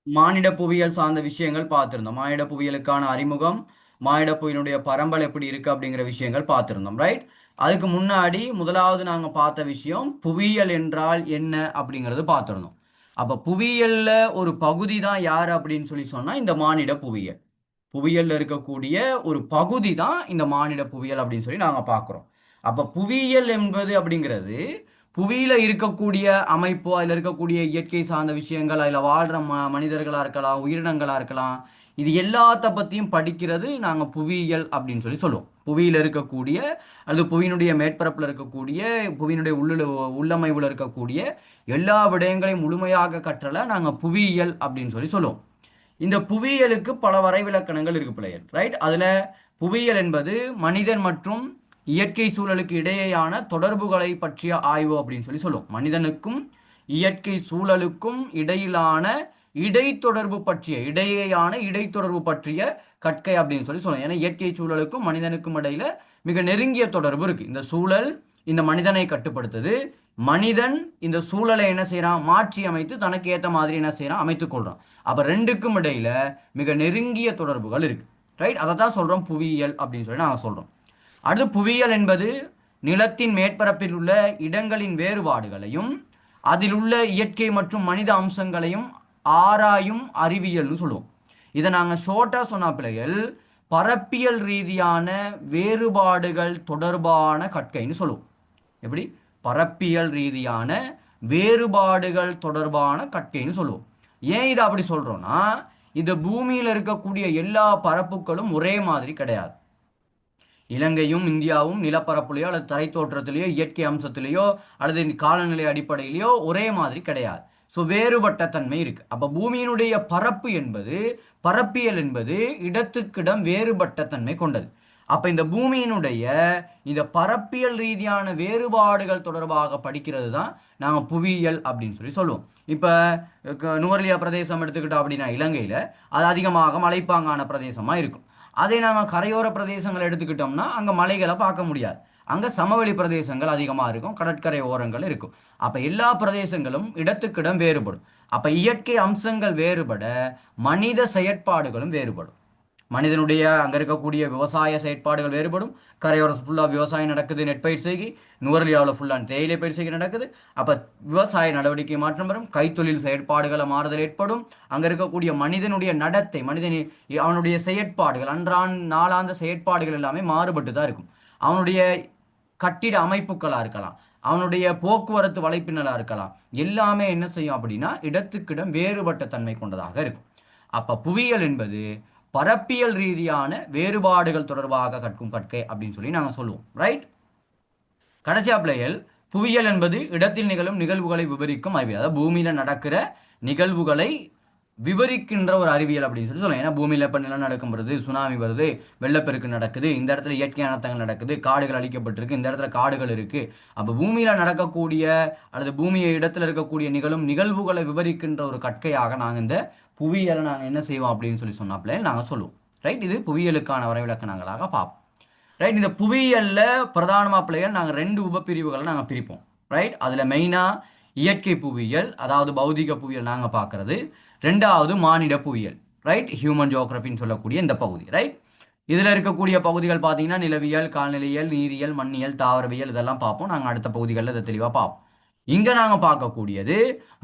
மானிட புவியியல் சார்ந்த விஷயங்கள் பார்த்திருந்தோம். மானிட புவியியலுக்கான அறிமுகம், மானிட புவியினுடைய பரம்பல் எப்படி இருக்கு அப்படிங்கிற விஷயங்கள் பார்த்திருந்தோம். ரைட். அதுக்கு முன்னாடி முதலாவது நாங்க பார்த்த விஷயம் புவியியல் என்றால் என்ன அப்படிங்கிறது பார்த்திருந்தோம். அப்ப புவியியல்ல ஒரு பகுதி தான் யார் அப்படின்னு சொல்லி சொன்னா இந்த மானிட புவியியல். புவியியல்ல இருக்கக்கூடிய ஒரு பகுதி தான் இந்த மானிட புவியியல் அப்படின்னு சொல்லி நாங்க பார்க்கிறோம். அப்ப புவியியல் என்பது அப்படிங்கிறது புவியில இருக்கக்கூடிய அமைப்பு, அதில் இருக்கக்கூடிய இயற்கை சார்ந்த விஷயங்கள், அதில் வாழ்ற மனிதர்களா இருக்கலாம், உயிரினங்களா இருக்கலாம், இது எல்லாத்த பத்தியும் படிக்கிறது நாங்க புவியியல் அப்படின்னு சொல்லி சொல்லுவோம். புவியில இருக்கக்கூடிய அல்லது புவியினுடைய மேற்பரப்புல இருக்கக்கூடிய புவியினுடைய உள்ளமைவுல இருக்கக்கூடிய எல்லா விடயங்களையும் முழுமையாக கற்றல நாங்க புவியியல் அப்படின்னு சொல்லி சொல்லுவோம். இந்த புவியியலுக்கு பல வரைவிலக்கணங்கள் இருக்கு பிள்ளைகள். ரைட். அதுல புவியியல் என்பது மனிதன் மற்றும் இயற்கை சூழலுக்கு இடையேயான தொடர்புகளை பற்றிய ஆய்வு அப்படின்னு சொல்லி சொல்லுவோம். மனிதனுக்கும் இயற்கை சூழலுக்கும் இடையிலான இடைத்தொடர்பு பற்றிய இடைத்தொடர்பு பற்றிய கற்கை அப்படின்னு சொல்லி சொல்லுவோம். ஏன்னா இயற்கை சூழலுக்கும் மனிதனுக்கும் இடையில மிக நெருங்கிய தொடர்பு இருக்கு. இந்த சூழல் இந்த மனிதனை கட்டுப்படுத்துது. மனிதன் இந்த சூழலை என்ன செய்யறான், மாற்றி அமைத்து தனக்கு ஏற்ற மாதிரி என்ன செய்யறான், அமைத்துக் கொள்றான். அப்ப ரெண்டுக்கும் இடையில மிக நெருங்கிய தொடர்புகள் இருக்கு. ரைட். அதை தான் சொல்றோம் புவியியல் அப்படின்னு சொல்லி நாங்கள் சொல்றோம். அடுத்து புவியியல் என்பது நிலத்தின் மேற்பரப்பில் உள்ள இடங்களின் வேறுபாடுகளையும் அதில் உள்ள இயற்கை மற்றும் மனித அம்சங்களையும் ஆராயும் அறிவியல்னு சொல்லுவோம். இதை நாங்கள் ஷோர்ட்டா சொன்ன பிள்ளைகள் பரப்பியல் ரீதியான வேறுபாடுகள் தொடர்பான கற்கைன்னு சொல்லுவோம். எப்படி? பரப்பியல் ரீதியான வேறுபாடுகள் தொடர்பான கற்கைன்னு சொல்லுவோம். ஏன் இதை அப்படி சொல்றோம்னா, இந்த பூமியில் இருக்கக்கூடிய எல்லா பரப்புகளும் ஒரே மாதிரி கிடையாது. இலங்கையும் இந்தியாவும் நிலப்பரப்புலையோ அல்லது தரை தோற்றத்திலேயோ இயற்கை அம்சத்திலேயோ அல்லது காலநிலை அடிப்படையிலேயோ ஒரே மாதிரி கிடையாது. ஸோ வேறுபட்ட தன்மை இருக்கு. அப்ப பூமியினுடைய பரப்பியல் என்பது இடத்துக்கிடம் வேறுபட்ட தன்மை கொண்டது. அப்ப இந்த பூமியினுடைய இந்த பரப்பியல் ரீதியான வேறுபாடுகள் தொடர்பாக படிக்கிறது தான் நாங்கள் புவியியல் அப்படின்னு சொல்லி சொல்லுவோம். இப்ப நுவர்லியா பிரதேசம் எடுத்துக்கிட்டோம் அப்படின்னா இலங்கையில அது அதிகமாக மலைப்பாங்கான பிரதேசமா இருக்கும். அதே நாங்கள் கரையோர பிரதேசங்கள் எடுத்துக்கிட்டோம்னா அங்கே மலைகளை பார்க்க முடியாது. அங்கே சமவெளி பிரதேசங்கள் அதிகமாக இருக்கும், கடற்கரை ஓரங்கள் இருக்கும். அப்போ எல்லா பிரதேசங்களும் இடத்துக்கிடம் வேறுபடும். அப்போ இயற்கை அம்சங்கள் வேறுபட மனித செயற்பாடுகளும் வேறுபடும். மனிதனுடைய அங்கே இருக்கக்கூடிய விவசாய செயற்பாடுகள் வேறுபடும். கரையோர ஃபுல்லாக விவசாயம் நடக்குது, நெற்பயிர் செய்கை. நுவர்லியாவில் ஃபுல்லாக தேயிலை பயிர் செய்கை நடக்குது. அப்போ விவசாய நடவடிக்கை மாற்றம் வரும், கைத்தொழில் செயற்பாடுகளை மாறுதல் ஏற்படும். அங்கே இருக்கக்கூடிய மனிதனுடைய நடத்தை, அவனுடைய செயற்பாடுகள், நாளாந்த செயற்பாடுகள் எல்லாமே மாறுபட்டு தான் இருக்கும். அவனுடைய கட்டிட அமைப்புகளாக இருக்கலாம், அவனுடைய போக்குவரத்து வலைப்பின்னலாக இருக்கலாம், எல்லாமே என்ன செய்யும் அப்படின்னா இடத்துக்கிடம் வேறுபட்ட தன்மை கொண்டதாக இருக்கும். அப்ப புவியியல் என்பது பரப்பியல் ரீதியான வேறுபாடுகள் தொடர்பாக கற்கும் கற்கை அப்படின்னு சொல்லி நாங்கள் சொல்லுவோம். ரைட். கடைசியா பிள்ளைகள், புவியியல் என்பது இடத்தில் நிகழும் நிகழ்வுகளை விவரிக்கும் அறிவியல். அதாவது பூமியில நடக்கிற நிகழ்வுகளை விவரிக்கின்ற ஒரு அறிவியல் அப்படின்னு சொல்லி சொல்லுவோம். ஏன்னா பூமியில இப்ப நிலநடுக்கம் வருது, சுனாமி வருது, வெள்ளப்பெருக்கு நடக்குது, இந்த இடத்துல இயற்கை அனர்த்தங்கள் நடக்குது, காடுகள் அழிக்கப்பட்டிருக்கு, இந்த இடத்துல காடுகள் இருக்கு. அப்ப பூமியில நடக்கக்கூடிய அல்லது பூமியை இடத்துல இருக்கக்கூடிய நிகழ்வுகளை விவரிக்கின்ற ஒரு கற்கையாக நாங்கள் இந்த புவியியலை நாங்கள் என்ன செய்வோம் அப்படின்னு சொல்லி சொன்னாப்ல நாங்கள் சொல்லுவோம். ரைட். இது புவியியலுக்கான வரைவிலக்கணங்களாக பார்ப்போம். ரைட். இந்த புவியியல்ல பிரதானமாக பிள்ளைகள் நாங்கள் 2 உபப்பிரிவுகளை நாங்கள் பிரிப்போம். ரைட். அதுல மெயினா இயற்கை புவியியல், அதாவது பௌதிக புவியியல் நாங்கள் பார்க்கறது. ரெண்டாவது மானிட புவியியல். ரைட். ஹியூமன் ஜியோகிராஃபின்னு சொல்லக்கூடிய இந்த பகுதி. ரைட். இதுல இருக்கக்கூடிய பகுதிகள் பார்த்தீங்கன்னா நிலவியல், கால்நிலையியல், நீரியல், மண்ணியல், தாவரவியல் இதெல்லாம் பார்ப்போம். நாங்கள் அடுத்த பகுதிகளில் இதை தெளிவாக பார்ப்போம். இங்க நாங்க பார்க்கக்கூடியது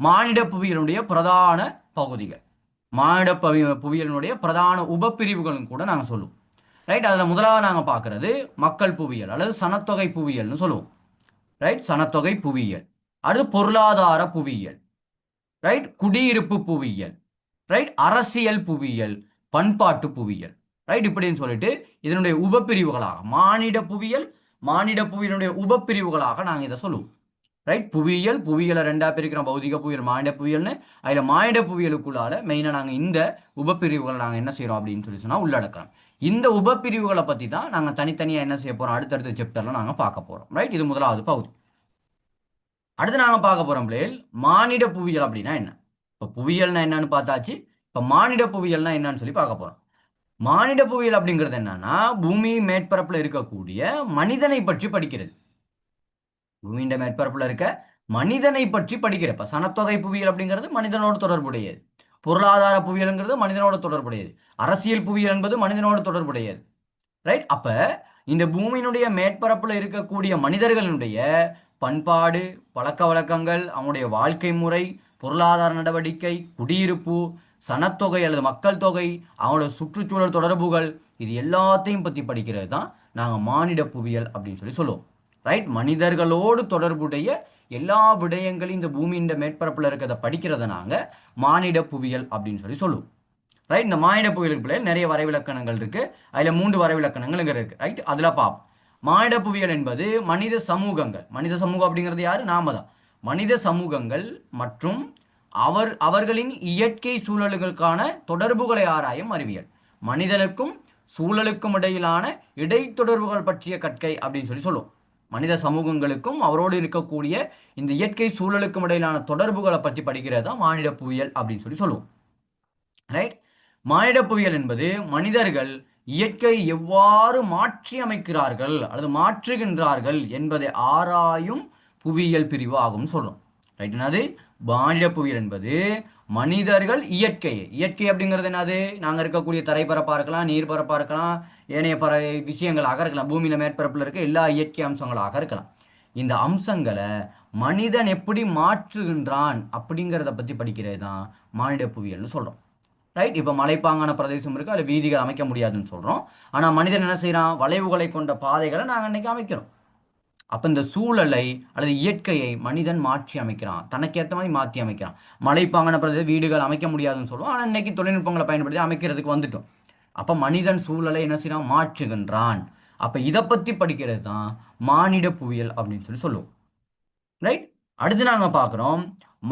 மானிட புவியியலுடைய பிரதான பகுதிகள். மானிட புவியியலுடைய பிரதான உபப்பிரிவுகளும் கூட நாங்கள் சொல்லுவோம். ரைட். அதில் முதலாவது நாங்கள் பார்க்கறது மக்கள் புவியியல் அல்லது சனத்தொகை புவியியல்னு சொல்லுவோம். ரைட். சனத்தொகை புவியியல். அடுத்து பொருளாதார புவியியல். ரைட். குடியிருப்பு புவியியல். ரைட். அரசியல் புவியியல், பண்பாட்டு புவியியல். ரைட். இப்படின்னு சொல்லிட்டு இதனுடைய உபப்பிரிவுகளாக மானிட புவியினுடைய உபப்பிரிவுகளாக நாங்கள் இதை சொல்லுவோம். ரைட். புவியியலை 2ஆ பிரிக்கிறோம், பௌதிக புவியியல், மானிட புவியியல்னு. அதில் மானிட புவியியலுக்குள்ளால மெயினாக நாங்கள் இந்த உபப்பிரிவுகளை நாங்கள் என்ன செய்கிறோம் அப்படின்னு சொல்லி சொன்னால் உள்ளடக்கிறோம். இந்த உபப்பிரிவுகளை பற்றி தான் நாங்கள் தனித்தனியாக என்ன செய்ய போகிறோம், அடுத்தடுத்த சாப்டரில் நாங்கள் பார்க்க போகிறோம். ரைட். இது முதலாவது பகுதி. அடுத்து நாங்கள் பார்க்க போகிறோம் பிள்ளைகள் மானிட புவியியல் அப்படின்னா என்ன. இப்போ புவியியல்னா என்னன்னு பார்த்தாச்சு. இப்போ மானிட புவியியல்னா என்னன்னு சொல்லி பார்க்க போகிறோம். மானிட புவியியல் அப்படிங்கிறது என்னன்னா பூமி மேற்பரப்பில் இருக்கக்கூடிய மனிதனை பற்றி படிக்கிறது. பூமியின் மேற்பரப்புல இருக்க மனிதனை பற்றி படிக்கிறப்ப சனத்தொகை புவியியல் அப்படிங்கிறது மனிதனோடு தொடர்புடையது. பொருளாதார புவியியல்ங்கிறது மனிதனோட தொடர்புடையது, அரசியல் புவியியல் என்பது மனிதனோட தொடர்புடையது. ரைட்? அப்ப இந்த பூமியினுடைய மேற்பரப்புல இருக்கக்கூடிய மனிதர்களுடைய பண்பாடு, பழக்க வழக்கங்கள், அவங்களுடைய வாழ்க்கை முறை, பொருளாதார நடவடிக்கை, குடியிருப்பு, சனத்தொகை அல்லது மக்கள் தொகை, அவங்களோட சுற்றுச்சூழல் தொடர்புகள், இது எல்லாத்தையும் பத்தி படிக்கிறது தான் நாங்கள் மானிட புவியியல் அப்படின்னு சொல்லி சொல்லுவோம். ரைட்? மனிதர்களோடு தொடர்புடைய எல்லா விடயங்களையும் இந்த பூமியின் மேற்பரப்புல இருக்கிறத படிக்கிறத நாங்கள் மானிட புவியியல் அப்படின்னு சொல்லி சொல்லுவோம். ரைட்? இந்த மானிட புவியியலுக்கு பிள்ளைகள் நிறைய வரைவிலக்கணங்கள் இருக்கு. அதுல 3 வரைவிலக்கணங்கள் இங்க இருக்கு. ரைட்? அதுல பார்ப்போம். மானிட புவியியல் என்பது மனித சமூகங்கள், மனித சமூகம் அப்படிங்கிறது யாரு? நாம தான். மனித சமூகங்கள் மற்றும் அவர்களின் இயற்கை சூழல்களுக்கான தொடர்புகளை ஆராயும் அறிவியல். மனிதனுக்கும் சூழலுக்கும் இடையிலான இடைத்தொடர்புகள் பற்றிய கற்கை அப்படின்னு சொல்லி சொல்லுவோம். மனித சமூகங்களுக்கும் அவரோடு இருக்கக்கூடிய இந்த இயற்கை சூழலுக்கும் இடையிலான தொடர்புகளை பற்றி படிக்கிறது தான் மானிட புவியியல் அப்படின்னு சொல்லி சொல்லுவோம். ரைட்? மானிட புவியியல் என்பது மனிதர்கள் இயற்கை எவ்வாறு மாற்றி அமைக்கிறார்கள் அல்லது மாற்றுகின்றார்கள் என்பதை ஆராயும் புவியியல் பிரிவு ஆகும் சொல்றோம். ரைட்? என்னது மானிட புவியியல் என்பது மனிதர்கள் இயற்கை அப்படிங்கிறது என்னது? நாங்கள் இருக்கக்கூடிய தரைப்பரப்பா இருக்கலாம், நீர்பரப்பா இருக்கலாம், ஏனைய விஷயங்களாக இருக்கலாம், பூமியில மேற்பரப்பில் இருக்க எல்லா இயற்கை அம்சங்களாக இருக்கலாம். இந்த அம்சங்களை மனிதன் எப்படி மாற்றுகின்றான் அப்படிங்கிறத பற்றி படிக்கிறது தான் மானிட புவியியல்னு சொல்றோம். ரைட்? இப்போ மலைப்பாங்கான பிரதேசம் இருக்கு, அதில் வீதிகள் அமைக்க முடியாதுன்னு சொல்றோம். ஆனால் மனிதன் என்ன செய்யறான்? வளைவுகளை கொண்ட பாதைகளை நாங்கள் இன்னைக்கு அமைக்கிறோம். அப்போ இந்த சூழலை அல்லது இயற்கையை மனிதன் மாற்றி அமைக்கிறான், தனக்கேற்ற மாதிரி மாற்றி அமைக்கிறான். மலைப்பாங்கான பிரதேசம் வீடுகள் அமைக்க முடியாதுன்னு சொல்லுவோம், ஆனால் இன்னைக்கு தொழில்நுட்பங்களை பயன்படுத்தி அமைக்கிறதுக்கு வந்துட்டோம். அப்போ மனிதன் சூழலை என்ன செய்யறான்? மாற்றுகின்றான். அப்போ இதை பற்றி படிக்கிறது தான் மானிட புவியியல் அப்படின்னு சொல்லி சொல்லுவோம். ரைட்? அடுத்து நாங்கள் பார்க்குறோம்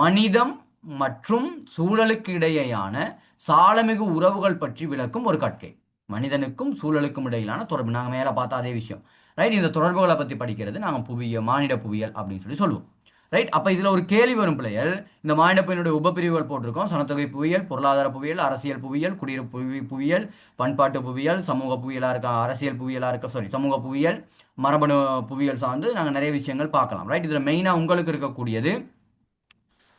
மனிதம் மற்றும் சூழலுக்கு இடையேயான சாலமிகு உறவுகள் பற்றி விளக்கும் ஒரு கற்கை. மனிதனுக்கும் சூழலுக்கும் இடையிலான தொடர்பு, நாங்கள் மேலே பார்த்த அதே விஷயம். ரைட்? இந்த தொடர்புகளை பற்றி படிக்கிறது நாங்கள் மானிட புவியியல் அப்படின்னு சொல்லி சொல்லுவோம். ரைட்? அப்போ இதில் ஒரு கேள்வி வரும் பிள்ளைகள். இந்த மானிட புவியினுடைய உபப்பிரிவுகள் போட்டிருக்கோம்: சனத்தொகை புவியியல், பொருளாதார புவியியல், அரசியல் புவியியல், குடியிருப்பு புவியியல், பண்பாட்டு புவியியல், சமூக புவியியலாக இருக்க, அரசியல் புவியியலாக இருக்க, சமூக புவியியல், மரபணு புவியியல் சார்ந்து நாங்கள் நிறைய விஷயங்கள் பார்க்கலாம். ரைட்? இதில் மெயினாக உங்களுக்கு இருக்கக்கூடியது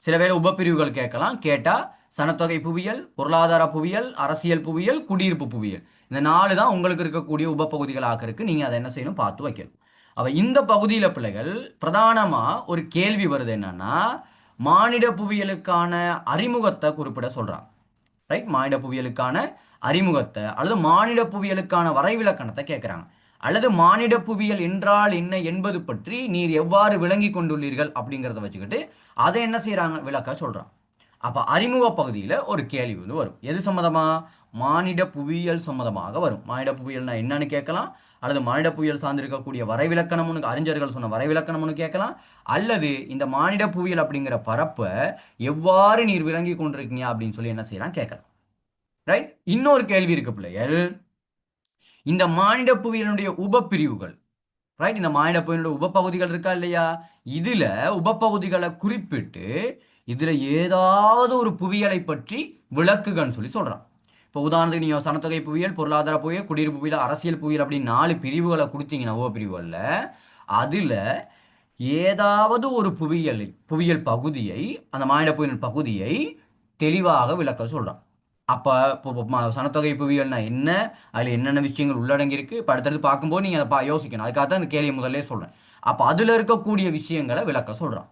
சில வேளை உபப்பிரிவுகள் கேட்கலாம். கேட்டால் சனத்தொகை புவியியல், பொருளாதார புவியியல், அரசியல் புவியியல், குடியிருப்பு புவியியல், இந்த 4 தான் உங்களுக்கு இருக்கக்கூடிய உபப்பகுதிகளாக இருக்கு. நீங்கள் அதை என்ன செய்யணும்? பார்த்து வைக்கணும். அவ இந்த பகுதியில் பிள்ளைகள் பிரதானமாக ஒரு கேள்வி வருது. என்னன்னா, மானிட புவியியலுக்கான அறிமுகத்தை குறிப்பிட சொல்றாங்க. ரைட்? மானிட புவியியலுக்கான அறிமுகத்தை அல்லது மானிட புவியியலுக்கான வரைவிலக்கணத்தை கேட்குறாங்க. அல்லது மானிட புவியியல் என்றால் என்ன என்பது பற்றி நீர் எவ்வாறு விளங்கி கொண்டுள்ளீர்கள் அப்படிங்கிறத வச்சுக்கிட்டு அதை என்ன செய்யறாங்க? விளக்க சொல்றாங்க. அப்ப அறிமுக பகுதியில் ஒரு கேள்வி வந்து வரும். எது சம்மந்தமா? மானிட புவியியல் சம்மந்தமாக வரும். மானிட புவியியல்னா என்னன்னு கேட்கலாம், அல்லது மானிட புவியியல் சார்ந்திருக்கக்கூடிய வரைவிலக்கணம்னு அறிஞர்கள் சொன்ன வரைவிலக்கணம்னு கேட்கலாம், அல்லது இந்த மானிட புவியியல் அப்படிங்கிற பரப்பை எவ்வாறு நீர் விளங்கி கொண்டிருக்கீங்க அப்படின்னு சொல்லி என்ன செய்யலாம் கேட்கலாம். ரைட்? இன்னொரு கேள்வி இருக்கு பிள்ளைகள். இந்த மானிட புவியியலுடைய உபப்பிரிவுகள், ரைட், இந்த மானிட புவியினுடைய உபப்பகுதிகள் இருக்கா இல்லையா? இதுல உபப்பகுதிகளை குறிப்பிட்டு இதுல ஏதாவது ஒரு புவியியலை பற்றி விளக்குகன்னு சொல்லி சொல்றான். இப்போ உதாரணத்துக்கு நீங்க சனத்தொகை புவியியல், பொருளாதார புவியியல், குடியிருப்பு புவியியல், அரசியல் புவியியல் அப்படின்னு 4 பிரிவுகளை கொடுத்தீங்கன்னா உபப்பிரிவுகள்ல அதுல ஏதாவது ஒரு புவியியல் பகுதியை, அந்த மானிட புவியியல் பகுதியை தெளிவாக விளக்க சொல்றான். அப்போ சனத்தொகை புவியியல்னா என்ன, அதில் என்னென்ன விஷயங்கள் உள்ளடங்கி இருக்கு, இப்போ அடுத்தடுத்து பார்க்கும்போது நீங்கள் அதை யோசிக்கணும். அதுக்காக தான் இந்த கேள்வியை முதல்ல சொல்கிறேன். அப்போ அதில் இருக்கக்கூடிய விஷயங்களை விளக்க சொல்கிறான்.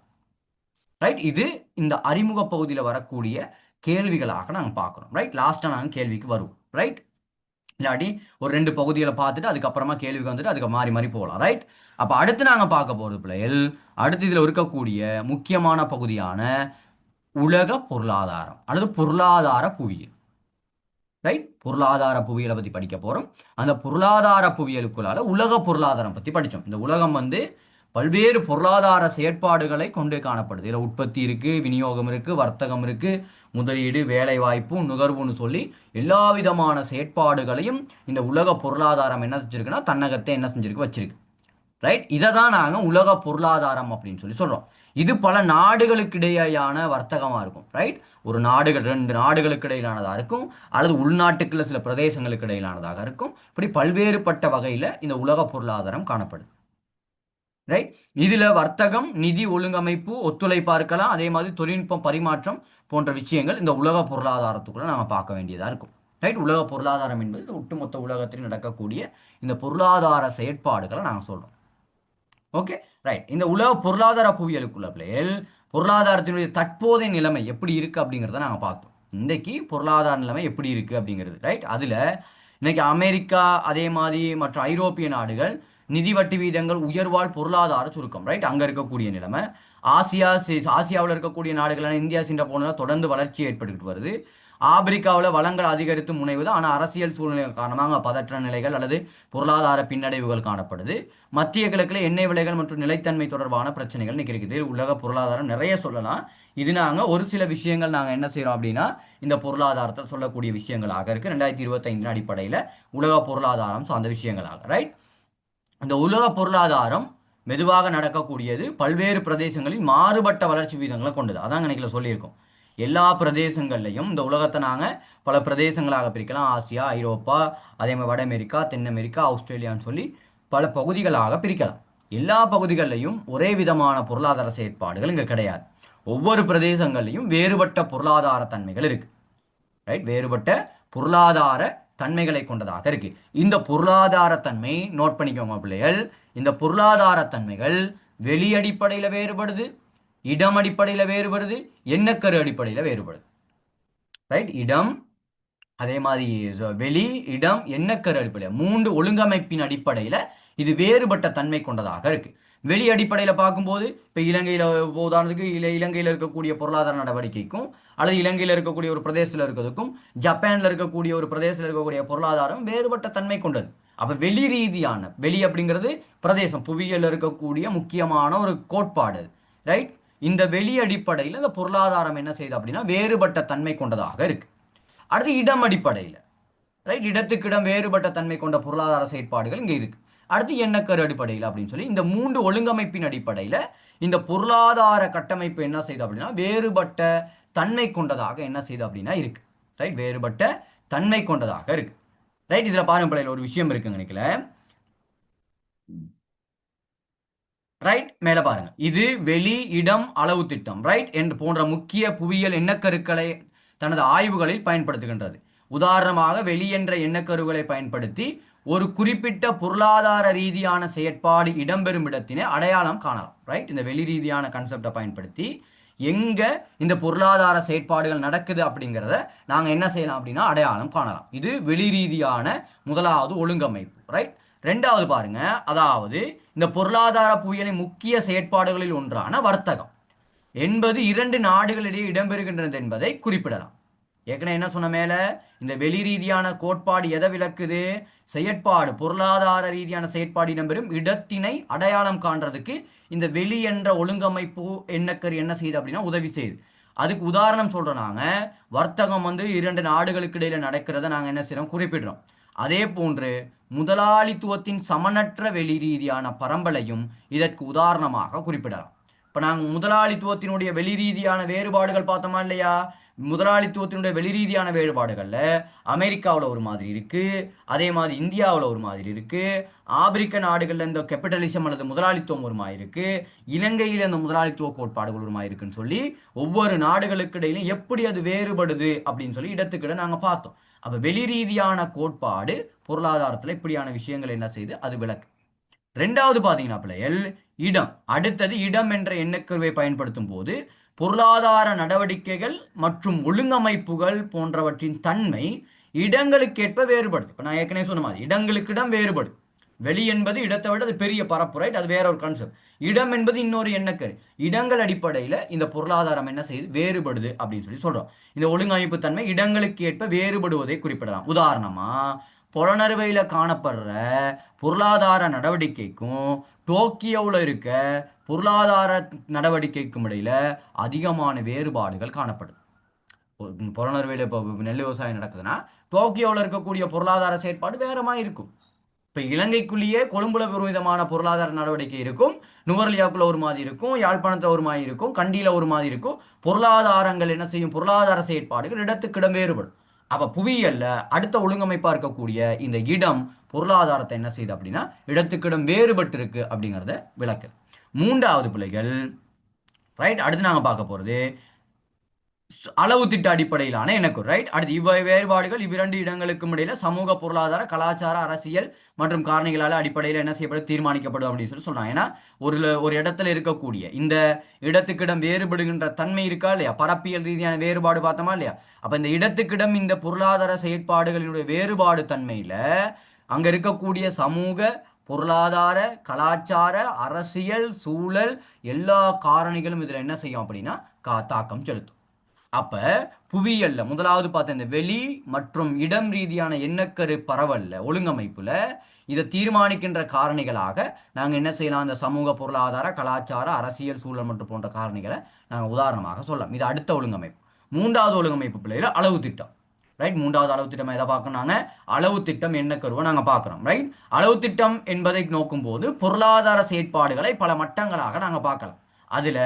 ரைட்? இது இந்த அறிமுக பகுதியில் வரக்கூடிய கேள்விகளாக நாங்கள் பார்க்குறோம். ரைட்? லாஸ்ட்டாக நாங்கள் கேள்விக்கு வருவோம். ரைட்? இல்லாட்டி ஒரு 2 பகுதிகளை பார்த்துட்டு அதுக்கப்புறமா கேள்விக்கு வந்துட்டு அதுக்கு மாறி மாறி போகலாம். ரைட்? அப்போ அடுத்து நாங்கள் பார்க்க போகிறது பிள்ளைகள், அடுத்து இதில் இருக்கக்கூடிய முக்கியமான பகுதியான உலக பொருளாதாரம் அல்லது பொருளாதார புவியியல். ரைட்? பொருளாதார புவியியலை பற்றி படிக்க போகிறோம். அந்த பொருளாதார புவியியலுக்குள்ளால உலக பொருளாதாரம் பற்றி படித்தோம். இந்த உலகம் வந்து பல்வேறு பொருளாதார செயற்பாடுகளை கொண்டு காணப்படுது. இதில் உற்பத்தி இருக்குது, விநியோகம் இருக்குது, வர்த்தகம் இருக்குது, முதலீடு, வேலை வாய்ப்பு, நுகர்வுன்னு சொல்லி எல்லா விதமான செயற்பாடுகளையும் இந்த உலக பொருளாதாரம் என்ன செஞ்சிருக்குன்னா தன்னகத்தை என்ன செஞ்சிருக்கு? வச்சிருக்கு. ரைட்? இதை தான் நாங்கள் உலக பொருளாதாரம் அப்படின்னு சொல்லி சொல்கிறோம். இது பல நாடுகளுக்கு இடையேயான வர்த்தகமாக இருக்கும். ரைட்? ஒரு 2 நாடுகளுக்கு இடையிலானதாக இருக்கும், அல்லது உள்நாட்டுக்குள்ள சில பிரதேசங்களுக்கு இடையிலானதாக இருக்கும். இப்படி பல்வேறுபட்ட வகையில் இந்த உலக பொருளாதாரம் காணப்படுது. ரைட். இதுல வர்த்தகம், நிதி ஒழுங்கமைப்பு, ஒத்துழைப்பா இருக்கலாம். அதே மாதிரி தொழில்நுட்பம் பரிமாற்றம் போன்ற விஷயங்கள் இந்த உலக பொருளாதாரத்துக்குள்ள நாம பார்க்க வேண்டியதா இருக்கும். ரைட். உலக பொருளாதாரம் என்பது இந்த ஒட்டுமொத்த உலகத்தில் நடக்கக்கூடிய இந்த பொருளாதார செயற்பாடுகளை நாங்க சொல்றோம். Okay, right. இந்த உலக பொருளாதார புவியியலுக்குள்ள பிள்ளைகள் பொருளாதாரத்தினுடைய தற்போதைய நிலைமை எப்படி இருக்கு அப்படிங்கிறத நாங்க பார்த்தோம். இன்றைக்கு பொருளாதார நிலைமை எப்படி இருக்கு அப்படிங்கிறது. ரைட். அதுல இன்னைக்கு அமெரிக்கா அதே மாதிரி மற்ற ஐரோப்பிய நாடுகள் நிதி வட்டி வீதங்கள் உயர்வால் பொருளாதார சுருக்கம். ரைட். அங்க இருக்கக்கூடிய நிலைமை. ஆசியாவில் இருக்கக்கூடிய நாடுகளான இந்தியா, சிங்கப்பூர் தொடர்ந்து வளர்ச்சி ஏற்பட்டுக்கிட்டு வருது. ஆப்பிரிக்காவில் வளங்கள் அதிகரித்து முனைவது, ஆனால் அரசியல் சூழ்நிலை காரணமாக பதற்ற நிலைகள் அல்லது பொருளாதார பின்னடைவுகள் காணப்படுது. மத்திய கிழக்குல எண்ணெய் விலைகள் மற்றும் நிலைத்தன்மை தொடர்பான பிரச்சனைகள் இருக்குது. உலக பொருளாதாரம் நிறைய சொல்லலாம். இது நாங்கள் ஒரு சில விஷயங்கள் நாங்கள் என்ன செய்கிறோம் அப்படின்னா இந்த பொருளாதாரத்தில் சொல்லக்கூடிய விஷயங்களாக இருக்கு. 2025 அடிப்படையில் உலக பொருளாதாரம் சார்ந்த விஷயங்களாக. ரைட். இந்த உலக பொருளாதாரம் மெதுவாக நடக்கக்கூடியது, பல்வேறு பிரதேசங்களில் மாறுபட்ட வளர்ச்சி வீதங்களை கொண்டது. அதான் நினைக்கல சொல்லியிருக்கோம். எல்லா பிரதேசங்கள்லையும் இந்த உலகத்தை நாங்கள் பல பிரதேசங்களாக பிரிக்கலாம். ஆசியா, ஐரோப்பா, அதே மாதிரி வட அமெரிக்கா, தென் அமெரிக்கா, ஆஸ்திரேலியான்னு சொல்லி பல பகுதிகளாக பிரிக்கலாம். எல்லா பகுதிகளிலையும் ஒரே விதமான பொருளாதார செயற்பாடுகள் இங்கே கிடையாது. ஒவ்வொரு பிரதேசங்கள்லையும் வேறுபட்ட பொருளாதார தன்மைகள் இருக்கு. ரைட். வேறுபட்ட பொருளாதார தன்மைகளை கொண்டதாக இருக்கு. இந்த பொருளாதார தன்மை நோட் பண்ணிக்கோங்க பிள்ளைகள். இந்த பொருளாதார தன்மைகள் வெளி அடிப்படையில் வேறுபடுது, இடம் அடிப்படையில் வேறுபடுது, எண்ணக்கரு அடிப்படையில் வேறுபடுது. ரைட். இடம், அதே மாதிரி வெளி, இடம், எண்ணக்கரு அடிப்படையில் 3 ஒழுங்கமைப்பின் அடிப்படையில் இது வேறுபட்ட தன்மை கொண்டதாக இருக்கு. வெளி அடிப்படையில் பார்க்கும்போது இப்போ இலங்கையில் உதாரணத்துக்கு இலங்கையில் இருக்கக்கூடிய பொருளாதார நடவடிக்கைக்கும் அல்லது இலங்கையில் இருக்கக்கூடிய ஒரு பிரதேசத்தில் இருக்கிறதுக்கும் ஜப்பானில் இருக்கக்கூடிய ஒரு பிரதேசத்தில் இருக்கக்கூடிய பொருளாதாரம் வேறுபட்ட தன்மை கொண்டது. அப்போ வெளி ரீதியான, வெளி அப்படிங்கிறது பிரதேசம், புவியியல் இருக்கக்கூடிய முக்கியமான ஒரு கோட்பாடு. ரைட். இந்த வெளி அடிப்படையில் இந்த பொருளாதாரம் என்ன செய்யுது அப்படின்னா வேறுபட்ட தன்மை கொண்டதாக இருக்கு. அடுத்து இடம் அடிப்படையில். ரைட். இடத்துக்கு இடம் வேறுபட்ட தன்மை கொண்ட பொருளாதார செயற்பாடுகள் இங்கே இருக்கு. அடுத்து எண்ணக்கரு அடிப்படையில் அப்படின்னு சொல்லி இந்த 3 ஒழுங்கமைப்பின் அடிப்படையில் இந்த பொருளாதார கட்டமைப்பு என்ன செய்யுது அப்படின்னா வேறுபட்ட தன்மை கொண்டதாக என்ன செய்யுது அப்படின்னா இருக்கு. ரைட். வேறுபட்ட தன்மை கொண்டதாக இருக்கு. ரைட். இதுல பாருங்க ஒரு விஷயம் இருக்குங்க நினைக்கல. ரைட். மேல பாருங்க. இது வெளி, இடம், அளவு திட்டம் ரைட் என்று போன்ற முக்கிய புவியியல் எண்ணக்கருக்களை தனது ஆய்வுகளில் பயன்படுத்துகின்றது. உதாரணமாக வெளி என்ற எண்ணக்கருகளை பயன்படுத்தி ஒரு குறிப்பிட்ட பொருளாதார ரீதியான செயற்பாடு இடம்பெறும் இடத்தினை அடையாளம் காணலாம். ரைட். இந்த வெளி ரீதியான கான்செப்டை பயன்படுத்தி எங்க இந்த பொருளாதார செயற்பாடுகள் நடக்குது அப்படிங்கிறத நாங்க என்ன செய்யலாம் அப்படின்னா அடையாளம் காணலாம். இது வெளி ரீதியான முதலாவது ஒழுங்கமைப்பு. ரைட். ரெண்டாவது பாருங்க, அதாவது இந்த பொருளாதார புவியியலின் முக்கிய செயற்பாடுகளில் ஒன்றான வர்த்தகம் என்பது 2 நாடுகளிடையே இடம்பெறுகின்றது என்பதை குறிப்பிடலாம். ஏற்கனவே என்ன சொன்ன மேல இந்த வெளி ரீதியான கோட்பாடு எதை விளக்குது? செயற்பாடு, பொருளாதார ரீதியான செயற்பாடு இடம்பெறும் இடத்தினை அடையாளம் காண்றதுக்கு இந்த வெளி என்ற ஒழுங்கமைப்பு எண்ணக்கரு என்ன செய்யுது அப்படின்னா உதவி செய்யுது. அதுக்கு உதாரணம் சொல்றோம் நாங்க. வர்த்தகம் 2 நாடுகளுக்கு இடையில நடக்கிறத நாங்க என்ன செய்யறோம் குறிப்பிடுறோம். அதே போன்று முதலாளித்துவத்தின் சமனற்ற வெளி ரீதியான பரம்பலையும் இதற்கு உதாரணமாக குறிப்பிடலாம். இப்ப நாங்கள் முதலாளித்துவத்தினுடைய வெளி ரீதியான வேறுபாடுகள் பார்த்தோமா இல்லையா? முதலாளித்துவத்தினுடைய வெளி ரீதியான வேறுபாடுகள்ல அமெரிக்காவில் ஒரு மாதிரி இருக்கு, அதே மாதிரி இந்தியாவில் ஒரு மாதிரி இருக்கு, ஆப்பிரிக்க நாடுகள்ல இந்த கேபிட்டலிசம் அல்லது முதலாளித்துவம் ஒரு மாதிரி இருக்கு, இலங்கையில் இந்த முதலாளித்துவ கோட்பாடுகள் ஒரு மாதிரி இருக்குன்னு சொல்லி ஒவ்வொரு நாடுகளுக்கு இடையிலும் எப்படி அது வேறுபடுது அப்படின்னு சொல்லி இடத்துக்கிட நாங்க பார்த்தோம். அப்ப வெளி ரீதியான கோட்பாடு பொருளாதாரத்துல இப்படியான விஷயங்கள் என்ன செய்யுது அது விளக்கு. ரெண்டாவது பாத்தீங்கன்னா பிள்ளைகள் இடம். அடுத்தது இடம் என்ற எண்ணக்கருவை பயன்படுத்தும் போது பொருளாதார நடவடிக்கைகள் மற்றும் ஒழுங்கமைப்புகள் போன்றவற்றின் தன்மை இடங்களுக்கேற்ப வேறுபடுது. இப்ப நான் ஏற்கனவே சொன்ன மாதிரி இடங்களுக்கு இடம் வேறுபடும். வெளி என்பது இடத்தை விட அது பெரிய பரப்பு. ரைட். அது வேற ஒரு கான்செப்ட். இடம் என்பது இன்னொரு எண்ணக்கரு. இடங்கள் அடிப்படையில் இந்த பொருளாதாரம் என்ன செய்யுது வேறுபடுது அப்படின்னு சொல்லி சொல்றோம். இந்த ஒழுங்கமைப்பு தன்மை இடங்களுக்கு ஏற்ப வேறுபடுவதை குறிப்பிடலாம். உதாரணமா புலனறுவையில் காணப்படுற பொருளாதார நடவடிக்கைக்கும் டோக்கியோவில் இருக்க பொருளாதார நடவடிக்கைக்கும் இடையில அதிகமான வேறுபாடுகள் காணப்படுது. புலனறுவையில் இப்போ நெல் விவசாயம் நடக்குதுன்னா டோக்கியோவில் இருக்கக்கூடிய பொருளாதார செயற்பாடு வேறமா இருக்கும். இப்போ இலங்கைக்குள்ளேயே கொழும்புல ஒரு விதமான பொருளாதார நடவடிக்கை இருக்கும், நுவர்லியாக்குள்ள ஒரு மாதிரி இருக்கும், யாழ்ப்பாணத்தில் ஒரு மாதிரி இருக்கும், கண்டியில் ஒரு மாதிரி இருக்கும். பொருளாதாரங்கள் என்ன செய்யும்? பொருளாதார செயற்பாடுகள் இடத்துக்கிடம் வேறுபடும். அப்ப புவியியல்ல அடுத்த ஒழுங்கமைப்பா இருக்கக்கூடிய இந்த இடம் பொருளாதாரத்தை என்ன செய்யுது அப்படின்னா இடத்துக்கிடம் வேறுபட்டு இருக்கு அப்படிங்கிறத விளக்கு. மூன்றாவது பிள்ளைகள், ரைட், அடுத்து நாங்க பார்க்க போறது அளவு திட்ட அடிப்படையிலான இணக்கம், ரைட். அடுத்து இவ்வை வேறுபாடுகள் இவ்விரண்டு இடங்களுக்கும் இடையில சமூக பொருளாதார கலாச்சார அரசியல் மற்றும் காரணிகளால அடிப்படையில் என்ன செய்யப்படும் தீர்மானிக்கப்படும் அப்படின்னு சொல்லி சொல்றாங்க. ஏன்னா ஒரு இடத்துல இருக்கக்கூடிய இந்த இடத்துக்கிடம் வேறுபடுகின்ற தன்மை இருக்கா இல்லையா, பரப்பியல் ரீதியான வேறுபாடு பார்த்தோமா இல்லையா. அப்ப இந்த இடத்துக்கிடம் இந்த பொருளாதார செயற்பாடுகளினுடைய வேறுபாடு தன்மையில அங்க இருக்கக்கூடிய சமூக பொருளாதார கலாச்சார அரசியல் சூழல் எல்லா காரணிகளும் இதுல என்ன செய்யும் அப்படின்னா தாக்கம் செலுத்தும். அப்ப புவியியல்ல முதலாவது பார்த்த இந்த வெளி மற்றும் இடம் ரீதியான எண்ணக்கரு பரவல்ல ஒழுங்கமைப்புல இதை தீர்மானிக்கின்ற காரணிகளாக நாங்க என்ன செய்யலாம், இந்த சமூக பொருளாதார கலாச்சார அரசியல் சூழல் மற்றும் போன்ற காரணிகளை நாங்க உதாரணமாக சொல்லலாம். இது அடுத்த ஒழுங்கமைப்பு. மூன்றாவது ஒழுங்கமைப்பு பிள்ளைகள் அளவு திட்டம், ரைட். மூன்றாவது அளவு திட்டம் எதை பார்க்கணும், நாங்க அளவு திட்டம் என்ன கருவை நாங்க பார்க்கிறோம், ரைட். அளவு திட்டம் என்பதை நோக்கும் போது பொருளாதார செயற்பாடுகளை பல மட்டங்களாக நாங்க பார்க்கலாம். அதுல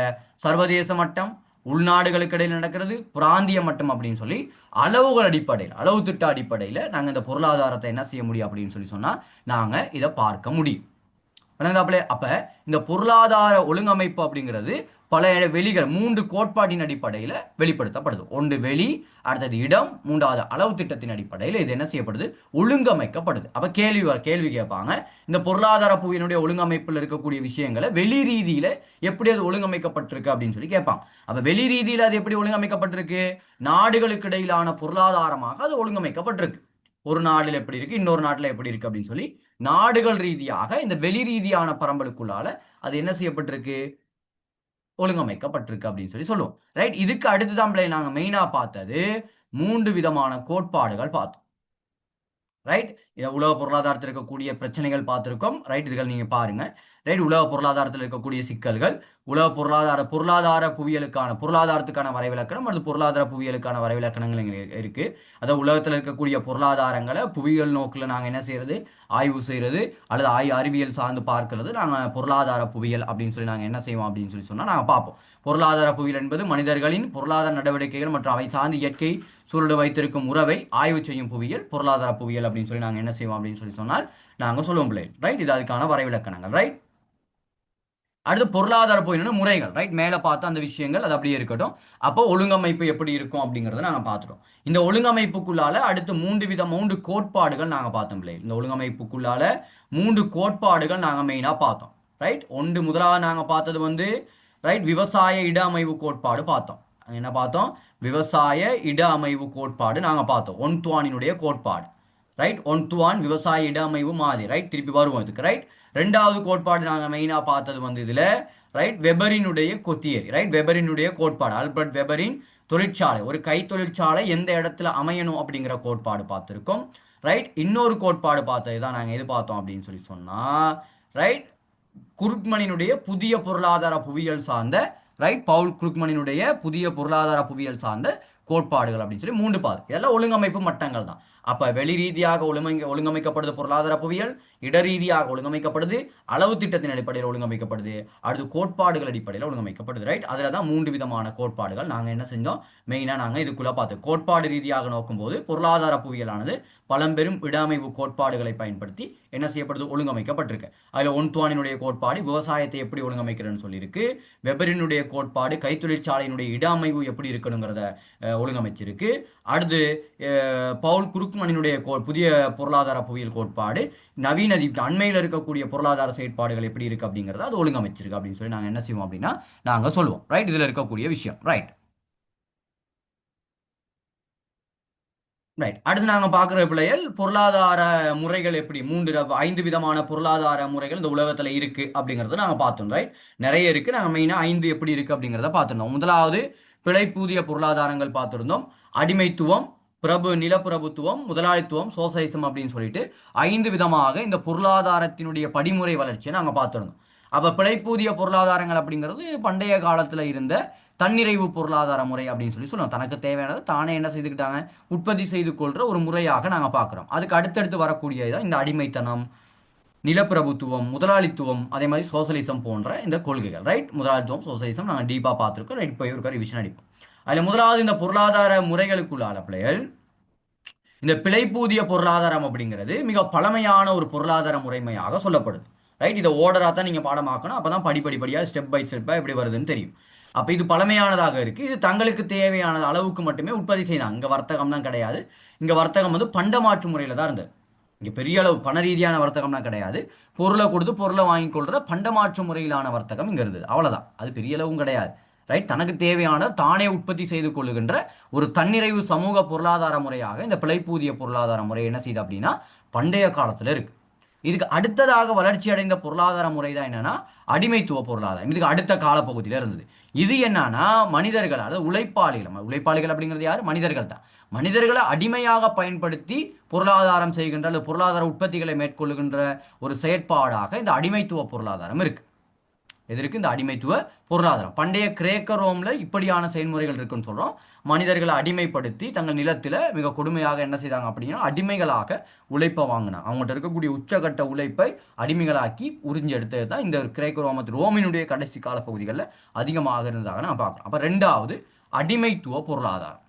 சர்வதேச மட்டம், உள்நாடுகளுக்கு இடையில் நடக்கிறது, பிராந்திய மட்டம் அப்படின்னு சொல்லி அளவுகள் அடிப்படையில் அளவு திட்ட அடிப்படையில் நாங்கள் இந்த பொருளாதாரத்தை என்ன செய்ய முடியும் அப்படின்னு சொல்லி சொன்னால் நாங்கள் இதை பார்க்க முடியும். அப்ப இந்த பொருளாதார ஒழுங்கமைப்பு அப்படிங்கிறது பல வெளிகள் 3 கோட்பாட்டின் அடிப்படையில் வெளிப்படுத்தப்படுது. ஒன்று வெளி, அடுத்தது இடம், மூன்றாவது அளவு திட்டத்தின் அடிப்படையில் இது என்ன செய்யப்படுது, ஒழுங்கமைக்கப்படுது. அப்ப கேள்வி கேட்பாங்க, இந்த பொருளாதார புவியினுடைய ஒழுங்கமைப்பில் இருக்கக்கூடிய விஷயங்களை வெளி ரீதியில எப்படி அது ஒழுங்கமைக்கப்பட்டிருக்கு அப்படின்னு சொல்லி கேட்பாங்க. அப்ப வெளி ரீதியில அது எப்படி ஒழுங்கமைக்கப்பட்டிருக்கு, நாடுகளுக்கு இடையிலான பொருளாதாரமாக அது ஒழுங்கமைக்கப்பட்டிருக்கு. ஒரு நாடுல எப்படி இருக்கு, இன்னொரு நாட்டுல எப்படி இருக்கு அப்படின்னு சொல்லி நாடுகள் ரீதியாக இந்த வெளி ரீதியான பரம்பலுக்குள்ளால அது என்ன செய்யப்பட்டிருக்கு, ஒழுங்கமைக்கப்பட்டிருக்கு அப்படின்னு சொல்லி சொல்லுவோம், ரைட். இதுக்கு அடுத்துதான் நாங்க மெயினா பார்த்தது 3 விதமான கோட்பாடுகள் பார்த்தோம், ரைட். உலக பொருளாதாரத்தில் இருக்கக்கூடிய பிரச்சனைகள் பார்த்திருக்கோம், ரைட். இதுகள் நீங்க பாருங்க, ரைட். உலக பொருளாதாரத்தில் இருக்கக்கூடிய சிக்கல்கள், உலக பொருளாதார புவியலுக்கான பொருளாதாரத்துக்கான வரைவிலக்கணம் அல்லது பொருளாதார புவியலுக்கான வரைவிலக்கணங்கள் இருக்கு. அதாவது உலகத்தில் இருக்கக்கூடிய பொருளாதாரங்களை புவியியல் நோக்கில் நாங்கள் என்ன செய்யறது, ஆய்வு செய்யறது அல்லது அறிவியல் சார்ந்து பார்க்கிறது நாங்கள் பொருளாதார புவியியல் அப்படின்னு சொல்லி நாங்கள் என்ன செய்வோம் அப்படின்னு சொல்லி சொன்னால் நாங்கள் பார்ப்போம். பொருளாதார புவியியல் என்பது மனிதர்களின் பொருளாதார நடவடிக்கைகள் மற்றும் அவை சார்ந்து இயற்கை சூழல் வைத்திருக்கும் உறவை ஆய்வு செய்யும் புவியியல் பொருளாதார புவியியல் அப்படின்னு சொல்லி நாங்கள் என்ன செய்வோம் அப்படின்னு சொல்லி சொன்னால் நாங்கள் சொல்லுவோம் பிள்ளை, ரைட். இது அதுக்கான வரைவிலக்கணங்கள், ரைட். அடுத்து பொருளாதார போயின முறைகள், ரைட். மேலே பார்த்த அந்த விஷயங்கள் அது அப்படியே இருக்கட்டும். அப்போ ஒழுங்கமைப்பு எப்படி இருக்கும் அப்படிங்கிறத நாங்கள் பார்த்துட்டோம். இந்த ஒழுங்கமைப்புக்குள்ளால அடுத்து 3 கோட்பாடுகள் நாங்கள் பார்த்தோம் பிள்ளை. இந்த ஒழுங்கமைப்புக்குள்ளால 3 கோட்பாடுகள் நாங்கள் மெயினாக பார்த்தோம், ரைட். முதலாவது நாங்கள் பார்த்தது ரைட், விவசாய இட அமைவு கோட்பாடு பார்த்தோம். என்ன பார்த்தோம், விவசாய இட அமைவு கோட்பாடு நாங்கள் பார்த்தோம். ஒன்துவானினுடைய கோட்பாடு, ரைட். ஒன்துவான் விவசாய இட அமைவு மாதிரி, ரைட். திருப்பி வருவோம் இதுக்கு, ரைட். 2வது கோட்பாடு நாங்கள் மெயினாக பார்த்தது இதுல ரைட், வெபரினுடைய கொத்தியரி, ரைட். வெபரினுடைய கோட்பாடு, ஆல்பர்ட் வெபரின் தொழிற்சாலை, ஒரு கை தொழிற்சாலை எந்த இடத்துல அமையணும் அப்படிங்கிற கோட்பாடு பார்த்துருக்கோம், ரைட். இன்னொரு கோட்பாடு பார்த்தது தான் நாங்கள் எது பார்த்தோம் அப்படின்னு சொல்லி சொன்னா, ரைட், குருக்மனினுடைய புதிய பொருளாதார புவியியல் சார்ந்த, ரைட், பவுல் குருக்மனினுடைய புதிய பொருளாதார புவியியல் சார்ந்த கோட்பாடுகள் அப்படின்னு சொல்லி 3 பாது. இதெல்லாம் ஒழுங்கமைப்பு மட்டங்கள் தான். அப்ப வெளி ரீதியாக ஒழுங்கமைக்கப்படுது பொருளாதார புவியியல், இட ரீதியாக ஒழுங்கமைக்கப்படுது, அளவு திட்டத்தின் அடிப்படையில் ஒழுங்கமைக்கப்படுது, அடுத்து கோட்பாடுகள் அடிப்படையில் ஒழுங்கமைக்கப்படுது, ரைட். அதுல தான் 3 விதமான கோட்பாடுகள் நாங்க என்ன செஞ்சோம், மெயினா நாங்க இதுக்குள்ள பார்த்தோம். கோட்பாடு ரீதியாக நோக்கும்போது பொருளாதார புவியியலானது பழம்பெரும் இடமைவு கோட்பாடுகளை பயன்படுத்தி என்ன செய்யப்படுது, ஒழுங்கமைக்கப்பட்டிருக்கு. அதுல ஒன்துவானினுடைய கோட்பாடு விவசாயத்தை எப்படி ஒழுங்கமைக்கிறதுன்னு சொல்லியிருக்கு. வெபரினுடைய கோட்பாடு கைத்தொழிற்சாலையினுடைய இட அமைவு எப்படி இருக்கணுங்கிறத ஒழுங்கமைச்சிருக்கு. அடுத்து பவுல் குருக்மனினுடைய புதிய பொருளாதார புவியியல் கோட்பாடு நவீன அண்மையில் இருக்கக்கூடிய பொருளாதார செயற்பாடுகள் எப்படி இருக்கு அப்படிங்கிறத அது ஒழுங்கமைச்சிருக்கு அப்படின்னு சொல்லி நாங்கள் என்ன செய்வோம் அப்படின்னா நாங்கள் சொல்லுவோம், ரைட். இதுல இருக்கக்கூடிய விஷயம், ரைட். ரைட். அடுத்து நாங்கள் பார்க்குற பிள்ளைகள் பொருளாதார முறைகள் எப்படி 5 விதமான பொருளாதார முறைகள் இந்த உலகத்தில் இருக்கு அப்படிங்கிறத நாங்கள் பார்த்தோம், ரைட். நிறைய இருக்கு, நாங்கள் மெயினாக 5 எப்படி இருக்கு அப்படிங்கிறத பார்த்துருந்தோம். முதலாவது பிழைப்பூதிய பொருளாதாரங்கள் பார்த்துருந்தோம். அடிமைத்துவம், நிலப்பிரபுத்துவம், முதலாளித்துவம், சோசலிசம் அப்படின்னு சொல்லிட்டு 5 விதமாக இந்த பொருளாதாரத்தினுடைய படிமுறை வளர்ச்சியை நாங்கள் பார்த்துருந்தோம். அப்போ பிழைப்பூதிய பொருளாதாரங்கள் அப்படிங்கிறது பண்டைய காலத்தில் இருந்த தன்னிறைவு பொருளாதார முறை அப்படின்னு சொல்லி சொல்லுவோம். தனக்கு தேவையானது தானே என்ன செய்துக்கிட்டாங்க, உற்பத்தி செய்து கொள்ற ஒரு முறையாக நாங்கள் பார்க்குறோம். அதுக்கு அடுத்தடுத்து வரக்கூடியதான் இந்த அடிமைத்தனம், நிலப்பிரபுத்துவம், முதலாளித்துவம், அதே மாதிரி சோசலிசம் போன்ற இந்த கொள்கைகள், ரைட். முதலாளித்துவம் சோசலிசம் நாங்கள் டீப்பாக பார்த்துருக்கோம், ரைட். போய் ஒரு ரிவிஷன் அடிப்போம். அதில் முதலாவது இந்த பொருளாதார முறைகளுக்குள்ள பிள்ளைகள் இந்த பிழைப்பூதிய பொருளாதாரம் அப்படிங்கிறது மிக பழமையான ஒரு பொருளாதார முறைமையாக சொல்லப்படுது. ரைட், இதை ஓர்டராக தான் நீங்கள் பாடமாக்கணும். அப்போ தான் படிப்படியாக ஸ்டெப் பை ஸ்டெப்பாக எப்படி வருதுன்னு தெரியும். அப்போ இது பழமையானதாக இருக்குது. இது தங்களுக்கு தேவையான அளவுக்கு மட்டுமே உற்பத்தி செய்தாங்க. இங்கே வர்த்தகம் தான் கிடையாது. இங்கே வர்த்தகம் வந்து பண்டமாற்று முறையில் தான் இருந்தது. இங்கே பெரிய அளவு பண ரீதியான வர்த்தகம்லாம் கிடையாது. பொருளை கொடுத்து பொருளை வாங்கி கொள்கிற பண்டமாற்று முறையிலான வர்த்தகம் இங்கே இருந்தது. அவ்வளோதான். அது பெரிய அளவும் கிடையாது. ரைட், தனக்கு தேவையான தானே உற்பத்தி செய்து கொள்ளுகின்ற ஒரு தன்னிறைவு சமூக பொருளாதார முறையாக இந்த பிழைப்பூதிய பொருளாதார முறை என்ன செய்யுது அப்படின்னா பண்டைய காலத்தில் இருக்கு. இதுக்கு அடுத்ததாக வளர்ச்சி அடைந்த பொருளாதார முறை தான் என்னன்னா அடிமைத்துவ பொருளாதாரம். இதுக்கு அடுத்த காலப்பகுதியில் இருந்தது. இது என்னன்னா மனிதர்கள், அதாவது உழைப்பாளிகள் அப்படிங்கிறது யாரு? மனிதர்கள் தான். மனிதர்களை அடிமையாக பயன்படுத்தி பொருளாதாரம் செய்கின்ற அல்லது பொருளாதார உற்பத்திகளை மேற்கொள்ளுகின்ற ஒரு செயற்பாடாக இந்த அடிமைத்துவ பொருளாதாரம் இருக்கு. எதற்கு? இந்த அடிமைத்துவ பொருளாதாரம். பண்டைய கிரேக்க ரோம்ல இப்படியான செயல்முறைகள் இருக்குன்னு சொல்றோம். மனிதர்களை அடிமைப்படுத்தி தங்கள் நிலத்தில் மிக கொடுமையாக என்ன செய்தாங்க அப்படின்னா அடிமைகளாக உழைப்பை வாங்கினாங்க. அவங்கள்ட்ட இருக்கக்கூடிய உச்சகட்ட உழைப்பை அடிமைகளாக்கி உறிஞ்சி எடுத்தது தான் இந்த கிரேக்க ரோமினுடைய கடைசி காலப்பகுதிகளில் அதிகமாக இருந்ததாக நான் பார்க்குறோம். அப்போ ரெண்டாவது அடிமைத்துவ பொருளாதாரம்.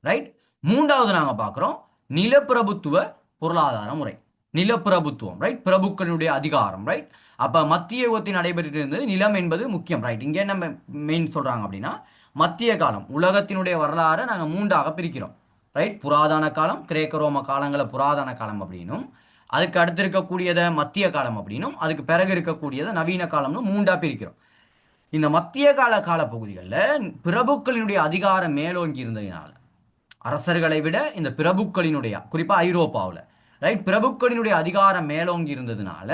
ரைட், மூன்றாவது நாங்கள் பார்க்குறோம் நிலப்பிரபுத்துவ பொருளாதார முறை. நிலப்பிரபுத்துவம், ரைட், பிரபுக்களுடைய அதிகாரம். ரைட், அப்போ மத்திய யுகத்தில் நடைபெற்று இருந்தது. நிலம் என்பது முக்கியம். ரைட், இங்கே என்ன மெயின் சொல்கிறாங்க அப்படின்னா மத்திய காலம், உலகத்தினுடைய வரலாறை நாங்கள் மூன்றாக பிரிக்கிறோம். ரைட், புராதன காலம், கிரேக்க ரோம காலங்களை புராதன காலம் அப்படின்னும், அதுக்கு அடுத்து இருக்கக்கூடியதை மத்திய காலம் அப்படின்னும், அதுக்கு பிறகு இருக்கக்கூடியதை நவீன காலம்னு மூன்றா பிரிக்கிறோம். இந்த மத்திய கால காலப்பகுதிகளில் பிரபுக்களினுடைய அதிகாரம் மேலோங்கி இருந்ததினால அரசர்களை விட இந்த பிரபுக்களினுடைய, குறிப்பாக ஐரோப்பாவில் ரைட், பிரபுக்களினுடைய அதிகாரம் மேலோங்கி இருந்ததுனால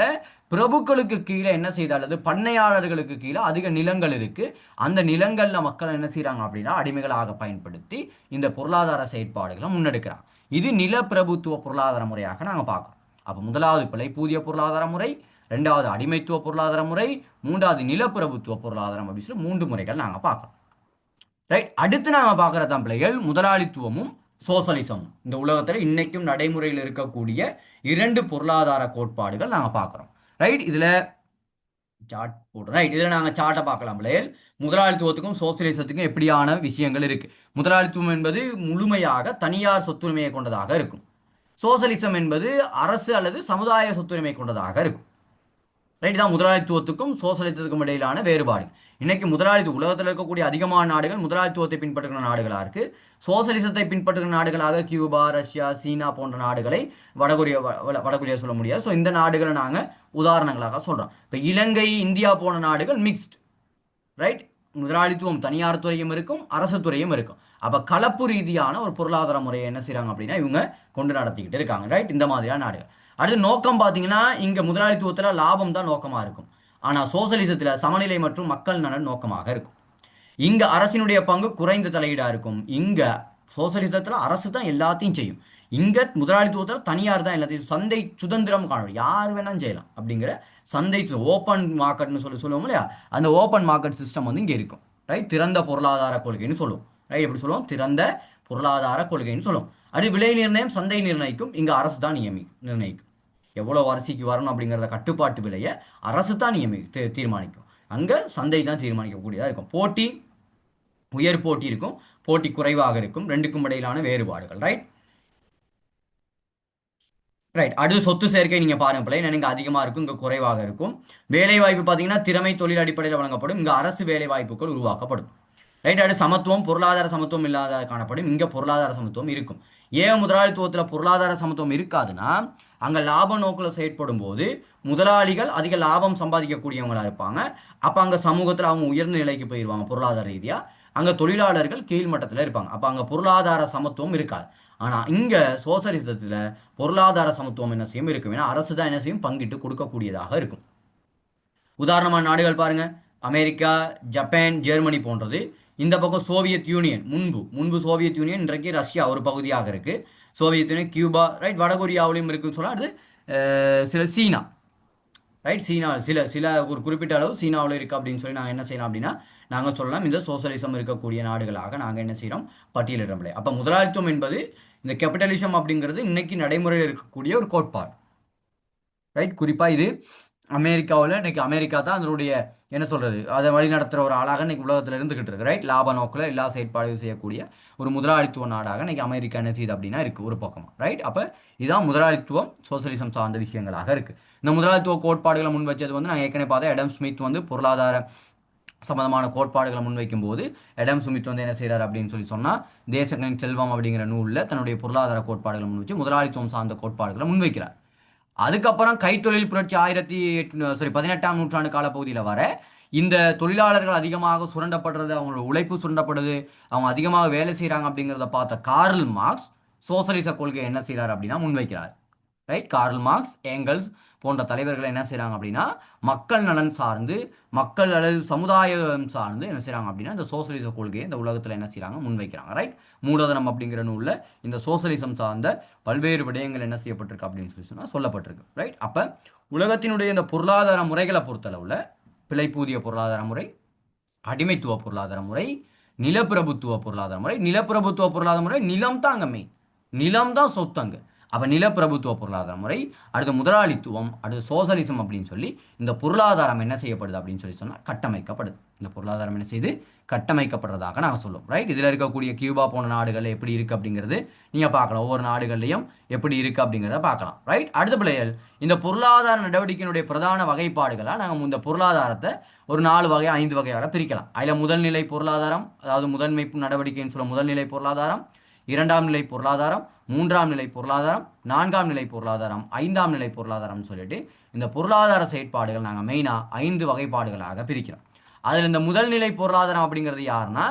பிரபுக்களுக்கு கீழே என்ன செய்தால், அல்லது பண்ணையாளர்களுக்கு கீழே அதிக நிலங்கள் இருக்கு. அந்த நிலங்கள்ல மக்கள் என்ன செய்யறாங்க அப்படின்னா அடிமைகளாக பயன்படுத்தி இந்த பொருளாதார செயற்பாடுகளை முன்னெடுக்கிறாங்க. இது நிலப்பிரபுத்துவ பொருளாதார முறையாக நாங்கள் பார்க்குறோம். அப்போ முதலாவது பிழைப்பூதிய பொருளாதார முறை, ரெண்டாவது அடிமைத்துவ பொருளாதார முறை, மூன்றாவது நிலப்பிரபுத்துவ பொருளாதாரம் அப்படின்னு சொல்லி மூன்று முறைகள் நாங்கள் பார்க்குறோம். ரைட், அடுத்து நாங்கள் பார்க்குற தான் பிள்ளைகள் முதலாளித்துவமும் சோசலிசம். இந்த உலகத்தில் இன்னைக்கும் நடைமுறையில் இருக்கக்கூடிய இரண்டு பொருளாதார கோட்பாடுகள் நாங்கள் பார்க்குறோம். ரைட், இதில் சார்ட் போடுறோம். ரைட், இதில் நாங்கள் சார்ட்டை பார்க்கலாம் பிள்ளைகள். முதலாளித்துவத்துக்கும் சோசியலிசத்துக்கும் எப்படியான விஷயங்கள் இருக்குது. முதலாளித்துவம் என்பது முழுமையாக தனியார் சொத்துரிமையை கொண்டதாக இருக்கும். சோசலிசம் என்பது அரசு அல்லது சமுதாய சொத்துரிமை கொண்டதாக இருக்கும். ரைட், தான் முதலாளித்துவத்துக்கும் சோசலிசத்துக்கும் இடையிலான வேறுபாடு. இன்னைக்கு முதலாளித்துவ உலகத்தில் இருக்கக்கூடிய அதிகமான நாடுகள் முதலாளித்துவத்தை பின்பற்றுகிற நாடுகளாக இருக்கு. சோசலிசத்தை பின்பற்றுகிற நாடுகளாக கியூபா, ரஷ்யா, சீனா போன்ற நாடுகளை வடகொரியா சொல்ல முடியாது. ஸோ இந்த நாடுகளை நாங்கள் உதாரணங்களாக சொல்றோம். இப்போ இலங்கை, இந்தியா போன்ற நாடுகள் மிக்ஸ்ட். ரைட், முதலாளித்துவம் தனியார் துறையும் இருக்கும், அரசு துறையும் இருக்கும். அப்போ கலப்பு ரீதியான ஒரு பொருளாதார முறையை என்ன செய்யறாங்க அப்படின்னா இவங்க கொண்டு நடத்திக்கிட்டு இருக்காங்க. ரைட், இந்த மாதிரியான நாடுகள். அடுத்து நோக்கம் பார்த்தீங்கன்னா இங்கே முதலாளித்துவத்தில் லாபம் தான் நோக்கமாக இருக்கும். ஆனால் சோசலிசத்தில் சமநிலை மற்றும் மக்கள் நலன் நோக்கமாக இருக்கும். இங்கே அரசினுடைய பங்கு குறைந்த தலையீடாக இருக்கும். இங்கே சோசலிசத்தில் அரசு தான் எல்லாத்தையும் செய்யும். இங்கே முதலாளித்துவத்தில் தனியார் தான் எல்லாத்தையும், சந்தை சுதந்திரம் காணும், யார் வேணாலும் செய்யலாம் அப்படிங்கிற சந்தை ஓப்பன் மார்க்கெட்னு சொல்லுவோம் இல்லையா, அந்த ஓப்பன் மார்க்கெட் சிஸ்டம் வந்து இங்கே இருக்கும். ரைட், திறந்த பொருளாதார கொள்கைன்னு சொல்லுவோம். ரைட், எப்படி சொல்லுவோம்? திறந்த பொருளாதார கொள்கைன்னு சொல்லுவோம். அது விலை நிர்ணயம் சந்தை நிர்ணயிக்கும். இங்கே அரசு தான் நிர்ணயிக்கும். எவ்வளோ அரிசிக்கு வரணும் அப்படிங்கிறத கட்டுப்பாட்டு விலையை அரசு தான் தீர்மானிக்கும். அங்கே சந்தை தான் தீர்மானிக்கக்கூடியதாக இருக்கும். போட்டி, உயர் போட்டி இருக்கும், போட்டி குறைவாக இருக்கும். ரெண்டுக்கும் இடையிலான வேறுபாடுகள். Right, right. அடுத்து சொத்து சேர்க்கை நீங்கள் பாருங்க பிள்ளை, இங்கே அதிகமாக இருக்கும், இங்கே குறைவாக இருக்கும். வேலை வாய்ப்பு பார்த்தீங்கன்னா திறமை தொழில் அடிப்படையில் வழங்கப்படும். இங்கே அரசு வேலை வாய்ப்புகள் உருவாக்கப்படும். ரைட், அடுத்து சமத்துவம், பொருளாதார சமத்துவம் இல்லாத காணப்படும். இங்கே பொருளாதார சமத்துவம் இருக்கும். ஏன் முதலாளித்துவத்தில் பொருளாதார சமத்துவம் இருக்காதுன்னா அங்கே லாப நோக்கில் செயற்படும் போது முதலாளிகள் அதிக லாபம் சம்பாதிக்கக்கூடியவங்களா இருப்பாங்க. அப்போ அங்கே சமூகத்தில் அவங்க உயர்ந்த நிலைக்கு போயிடுவாங்க பொருளாதார ரீதியாக. அங்கே தொழிலாளர்கள் கீழ்மட்டத்தில் இருப்பாங்க. அப்போ அங்கே பொருளாதார சமத்துவம் இருக்காது. ஆனால் இங்கே சோசலிசத்தில் பொருளாதார சமத்துவம் என்ன செய்யும் இருக்கும். ஏன்னா அரசு தான் என்ன செய்யும், பங்கிட்டு கொடுக்கக்கூடியதாக இருக்கும். உதாரணமான நாடுகள் பாருங்க, அமெரிக்கா, ஜப்பான், ஜெர்மனி போன்றது. இந்த பக்கம் சோவியத் யூனியன், முன்பு சோவியத் யூனியன், இன்றைக்கு ரஷ்யா ஒரு பகுதியாக இருக்கு. சோவியத் யூனியன், கியூபா, ரைட், வடகொரியாவிலையும் இருக்குன்னு சொன்னால் அது சில சீனா, ரைட், சீனா சில ஒரு குறிப்பிட்ட அளவு சீனாவில் இருக்குது அப்படின்னு சொல்லி நாங்கள் என்ன செய்யலாம் அப்படின்னா நாங்கள் சொல்லலாம் இந்த சோசலிசம் இருக்கக்கூடிய நாடுகளாக நாங்கள் என்ன செய்கிறோம், பட்டியலிட முடியாது. அப்போ முதலாளித்துவம் என்பது இந்த கேபிட்டலிசம் அப்படிங்கிறது இன்னைக்கு நடைமுறையில் இருக்கக்கூடிய ஒரு கோட்பாடு. ரைட், குறிப்பாக இது அமெரிக்காவில் இன்னைக்கு அமெரிக்கா தான் அதனுடைய என்ன சொல்றது அதை வழி நடத்துகிற ஒரு ஆளாக இன்னைக்கு உலகத்தில் இருந்துகிட்டு இருக்கு, ரைட். லாப நோக்கில் எல்லா செயற்பாடுகளும் செய்யக்கூடிய ஒரு முதலாளித்துவ நாடாக இன்னைக்கு அமெரிக்கா என்ன செய்யுது அப்படின்னா இருக்கு ஒரு பக்கமா, ரைட். அப்போ இதான் முதலாளித்துவம் சோசியலிசம் சார்ந்த விஷயங்களாக இருக்கு. இந்த முதலாளித்துவ கோட்பாடுகளை முன் வச்சது வந்து நான் ஏற்கனவே பார்த்தா எடம் ஸ்மித் வந்து பொருளாதார சம்பந்தமான கோட்பாடுகளை முன்வைக்கும் போது எடம் ஸ்மித் வந்து என்ன செய்யறாரு அப்படின்னு சொல்லி சொன்னா தேசங்களின் செல்வம் அப்படிங்கிற நூலில் தன்னுடைய பொருளாதார கோட்பாடுகளை முன் வச்சு முதலாளித்துவம் சார்ந்த கோட்பாடுகளை முன்வைக்கிறார். அதுக்கப்புறம் கைத்தொழில் புரட்சி 18 நூற்றாண்டு காலப்பகுதியில் வர இந்த தொழிலாளர்கள் அதிகமாக சுரண்டப்படுறது, அவங்களோட உழைப்பு சுரண்டப்படுது, அவங்க அதிகமாக வேலை செய்கிறாங்க அப்படிங்கிறத பார்த்த கார்ல் மார்க்ஸ் சோசலிச கொள்கை என்ன செய்கிறார் அப்படின்னா முன்வைக்கிறார், ரைட். கார்ல் மார்க்ஸ், ஏங்கல்ஸ் போன்ற தலைவர்கள் என்ன செய்கிறாங்க அப்படின்னா மக்கள் நலன் சார்ந்து, மக்கள் அல்லது சமுதாயம் சார்ந்து என்ன செய்கிறாங்க அப்படின்னா இந்த சோசலிச கொள்கையை இந்த உலகத்தில் என்ன செய்கிறாங்க முன்வைக்கிறாங்க, ரைட். மூலதனம் அப்படிங்கிற நூலில் இந்த சோசலிசம் சார்ந்த பல்வேறு விடயங்கள் என்ன செய்யப்பட்டிருக்கு அப்படின்னு சொல்லி சொன்னால் சொல்லப்பட்டிருக்கு, ரைட். அப்போ உலகத்தினுடைய இந்த பொருளாதார முறைகளை பொறுத்தளவில் பிழைப்பூதிய பொருளாதார முறை, அடிமைத்துவ பொருளாதார முறை, நிலப்பிரபுத்துவ பொருளாதார முறை. நிலப்பிரபுத்துவ பொருளாதார முறை நிலம் தாங்க மெயின், நிலம் தான் சொத்தங்க. அப்போ நிலப்பிரபுத்துவ பொருளாதார முறை, அடுத்து முதலாளித்துவம், அடுத்து சோசலிசம் அப்படின்னு சொல்லி இந்த பொருளாதாரம் என்ன செய்யப்படுது அப்படின்னு சொல்லி சொன்னால் கட்டமைக்கப்படுது. இந்த பொருளாதாரம் என்ன செய்து கட்டமைக்கப்படுறதாக நாங்கள் சொல்லுவோம், ரைட். இதில் இருக்கக்கூடிய கியூபா போன நாடுகள் எப்படி இருக்குது அப்படிங்கிறது நீங்கள் பார்க்கலாம். ஒவ்வொரு நாடுகள்லையும் எப்படி இருக்குது அப்படிங்கிறத பார்க்கலாம், ரைட். அடுத்த பிள்ளைகள் இந்த பொருளாதார நடவடிக்கையினுடைய பிரதான வகைப்பாடுகளாக நாங்கள் இந்த பொருளாதாரத்தை ஒரு 4 வகை 5 வகையாக பிரிக்கலாம். அதில் முதல்நிலை பொருளாதாரம், அதாவது முதன்மை நடவடிக்கைன்னு சொல்ல முதல்நிலை பொருளாதாரம், 2ஆம் நிலை பொருளாதாரம், 3ஆம் நிலை பொருளாதாரம், 4ஆம் நிலை பொருளாதாரம், 5ஆம் நிலை பொருளாதாரம்னு சொல்லிட்டு இந்த பொருளாதார செயற்பாடுகள் நாங்கள் மெயினாக 5 வகைப்பாடுகளாக பிரிக்கிறோம். அதில் இந்த முதல்நிலை பொருளாதாரம் அப்படிங்கிறது யாருன்னா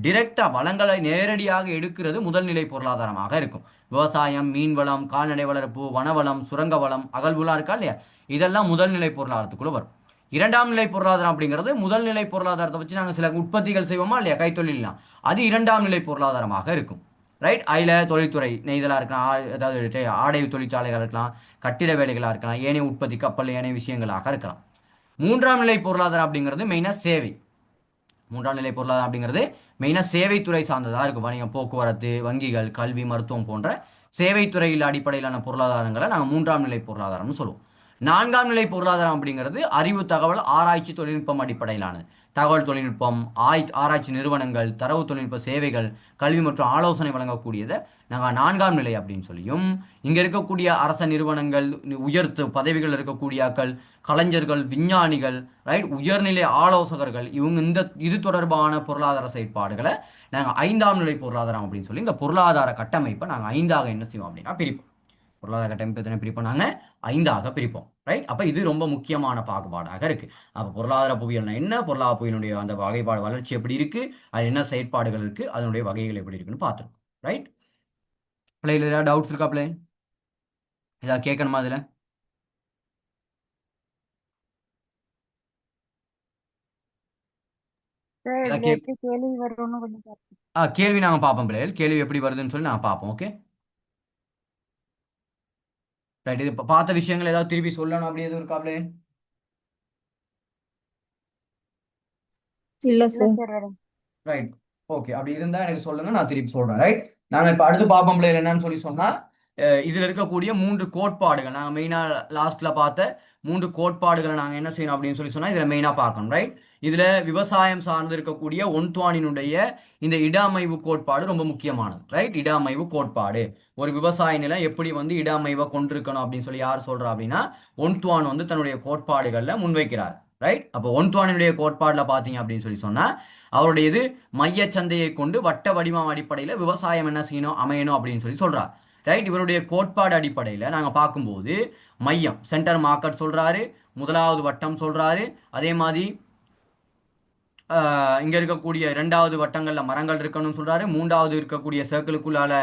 டிரெக்டாக வளங்களை நேரடியாக எடுக்கிறது முதல்நிலை பொருளாதாரமாக இருக்கும். விவசாயம், மீன்வளம், கால்நடை வளர்ப்பு, வனவளம், சுரங்க வளம், அகழ்வுலாம் இருக்கா இல்லையா, இதெல்லாம் முதல்நிலை பொருளாதாரத்துக்குள்ளே வரும். 2ஆம் நிலை பொருளாதாரம் அப்படிங்கிறது முதல்நிலை பொருளாதாரத்தை வச்சு நாங்கள் சில உற்பத்திகள் செய்வோமா இல்லையா, கைத்தொழிலாம், அது 2ஆம் நிலை பொருளாதாரமாக இருக்கும், ரைட். அதில் தொழில்துறை நெய்தலாக இருக்கலாம், அதாவது ஆடை தொழிற்சாலைகள் இருக்கலாம், கட்டிட வேலைகளாக இருக்கலாம், ஏனைய உற்பத்தி, கப்பல், ஏனைய விஷயங்களாக இருக்கலாம். 3ஆம் நிலை பொருளாதாரம் அப்படிங்கிறது மெயினாக சேவை. 3ஆம் நிலை பொருளாதாரம் அப்படிங்கிறது மெயினாக சேவைத்துறை சார்ந்ததாக இருக்கும். வணிகம், போக்குவரத்து, வங்கிகள், கல்வி, மருத்துவம் போன்ற சேவைத்துறையில் அடிப்படையிலான பொருளாதாரங்களை நாங்கள் 3ஆம் நிலை பொருளாதாரம்னு சொல்லுவோம். 4ஆம் நிலை பொருளாதாரம் அப்படிங்கிறது அறிவு, தகவல், ஆராய்ச்சி, தொழில்நுட்பம் அடிப்படையிலானது. தகவல் தொழில்நுட்பம், ஆராய்ச்சி நிறுவனங்கள், தரவு தொழில்நுட்ப சேவைகள், கல்வி மற்றும் ஆலோசனை வழங்கக்கூடியதை நாங்கள் 4ஆம் நிலை அப்படின்னு சொல்லியும், இங்கே இருக்கக்கூடிய அரச நிறுவனங்கள், உயர்த்து பதவிகள் இருக்கக்கூடியாக்கள், கலைஞர்கள், விஞ்ஞானிகள், ரைட், உயர்நிலை ஆலோசகர்கள், இவங்க இது தொடர்பான பொருளாதார செயற்பாடுகளை நாங்கள் 5ஆம் நிலை பொருளாதாரம் அப்படின்னு சொல்லி இந்த பொருளாதார கட்டமைப்பை நாங்கள் 5ஆக என்ன செய்வோம் அப்படின்னா பிரிப்போம். பொருளாதார கட்டமைப்பு எத்தனை பிரிப்போம் நாங்கள் 5ஆக பிரிப்போம், ரைட். அப்போ இது ரொம்ப முக்கியமான பாகுபாடாக இருக்கு. அப்போ பொருளாதார புவியியல்னா என்ன, பொருளாதார புவியினுடைய அந்த வகைப்பாடு வளர்ச்சி எப்படி இருக்கு, அது என்ன செயற்பாடுகள் இருக்கு, அதனுடைய வகைகள் எப்படி இருக்குன்னு பார்த்துருக்கோம், ரைட். பிள்ளைகள் ஏதாவது டவுட்ஸ் இருக்கா பிள்ளை, ஏதாவது கேட்கணுமா அதில்? கேள்வி நாங்கள் பார்ப்போம் பிள்ளைகள், கேள்வி எப்படி வருதுன்னு சொல்லி நாங்கள் பார்ப்போம், ஓகே ரைட். இது பார்த்த விஷயங்கள் ஏதாவது திருப்பி சொல்லணும் அப்படி எதுவும் இருக்கா பிள்ளை? இல்ல சார். Right, okay. அப்படி இருந்தா எனக்கு சொல்லுங்க, நான் திருப்பி சொல்றேன், ரைட். நாங்க இப்ப அடுத்து பாப்போம் பிள்ளைகள் என்னன்னு சொல்லி சொன்னா இதுல இருக்கக்கூடிய 3 கோட்பாடுகள் நாங்க மெயினா லாஸ்ட்ல பார்த்த 3 கோட்பாடுகளை நாங்க என்ன செய்யணும் அப்படின்னு சொல்லி சொன்னா இதுல மெயினா பார்க்கணும், ரைட். இதுல விவசாயம் சார்ந்து இருக்கக்கூடிய ஒன்துவானினுடைய இந்த இட அமைவு கோட்பாடு ரொம்ப முக்கியமானது, ரைட். இட அமைவு கோட்பாடு, ஒரு விவசாய நிலம் எப்படி வந்து இட அமைவை கொண்டிருக்கணும் அப்படின்னு சொல்லி யார் சொல்றா அப்படின்னா ஒன்துவான் வந்து தன்னுடைய கோட்பாடுகள்ல முன்வைக்கிறார், ரைட். அப்போ ஒன்துவானினுடைய கோட்பாடுல பாத்தீங்க அப்படின்னு சொல்லி சொன்னா அவருடைய இது மைய சந்தையை கொண்டு வட்ட வடிவம் அடிப்படையில் விவசாயம் என்ன செய்யணும் அமையணும் அப்படின்னு சொல்லி சொல்றார், ரைட். இவருடைய கோட்பாடு அடிப்படையில் நாங்கள் பார்க்கும்போது மையம் சென்டர் மார்க்கெட் சொல்றாரு, முதலாவது வட்டம் சொல்றாரு, அதே மாதிரி இங்க இருக்கக்கூடிய 2வது வட்டங்கள்ல மரங்கள் இருக்கணும்னு சொல்றாரு, 3வது இருக்கக்கூடிய சர்க்கிளுக்குள்ளால